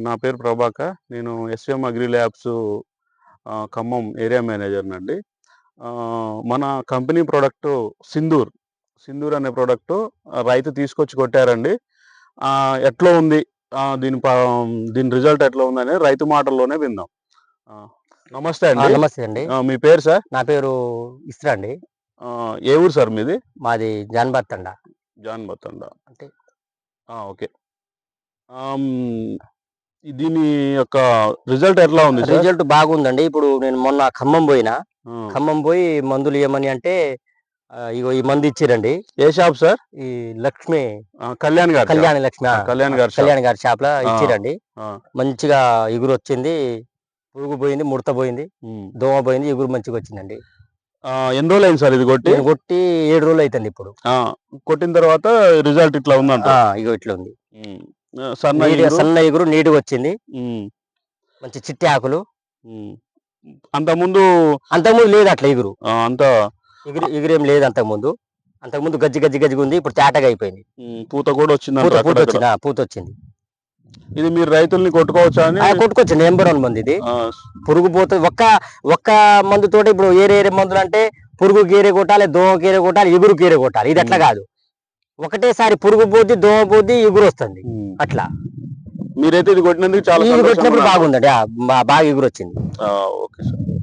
నా పేరు ప్రభాకర్. నేను SVM agri labs Khammam area మేనేజర్‌నండి. మన కంపెనీ ప్రొడక్టు సింధూర్. సింధూర్ అనే ప్రొడక్టు రైతు తీసుకొచ్చి కొట్టారండి. ఎట్లా ఉంది? దీని రిజల్ట్ ఎట్లా ఉందనేది రైతు మాటల్లోనే విందాం. నమస్తే అండి. నమస్తే అండి. మీ పేరు సార్? నా పేరు ఇస్రా అండి. ఏ ఊరు సార్ మీది? మాది జాన్‌బాద్ తండా. జాన్‌బాద్ తండా. అంటే ఓకే. దీని యొక్క రిజల్ట్ ఎట్లా ఉంది సార్? రిజల్ట్ బాగుందండి. ఇప్పుడు నేను మొన్న ఖమ్మం పోయినా. ఆ! ఖమ్మం పోయి మందులు ఇయ్యమని అంటే ఇగో ఈ మందు ఇచ్చిరండి. ఏ షాప్ సార్? ఈ లక్ష్మి కళ్యాణ్ గారి కళ్యాణి లక్ష్మి కళ్యాణ్ గారి కళ్యాణ్ గారి షాప్‌లో ఇచ్చిరండి. ఆ! మంచిగా ఇగురు వచ్చింది. పురుగు పోయింది, ముడత పోయింది, దోమ పోయింది, ఇగురు మంచిగా వచ్చిందండి. ఎన్ని రోజులు అయింది సార్ ఇది కొట్టి? నేను కొట్టి 7 రోజులు అయితుంది ఇప్పుడు. కొట్టిన తర్వాత రిజల్ట్ ఇట్లా ఉందంట. ఇగో ఇట్లా ఉంది. సన్న ఇగురు నీట్‌గా వచ్చింది. మంచి చిట్టి ఆకులు. అంతకుముందు లేదు అట్లా ఇగురు. అంత ఇగురేం లేదు అంతకుముందు గజ్జిగా ఉంది. ఇప్పుడు తేటగా అయిపోయింది. పూత కూడా వచ్చింది. పూత వచ్చింది. ఇది మీరు రైతుల్ని కొట్టుకోవచ్చా అని? కొట్టుకోవచ్చు. నెంబర్ 1 మంది ఇది. పురుగు పోతుంది. ఒక్క మందుతోటి ఇప్పుడు ఏరే మందులు అంటే పురుగు గీరే కొట్టాలి, దోమ గీరే కొట్టాలి, ఇగురు గీరే కొట్టాలి. ఇది అట్లా కాదు. ఒకటేసారి పురుగు పోద్ది, దోమ పోద్ది, ఇగురు వస్తుంది. అట్లా మీరైతే ఇది కొట్టినందుకు చాలా కొట్టినప్పుడు బాగుందండి. బాగా ఇగురు వచ్చింది. Okay sir.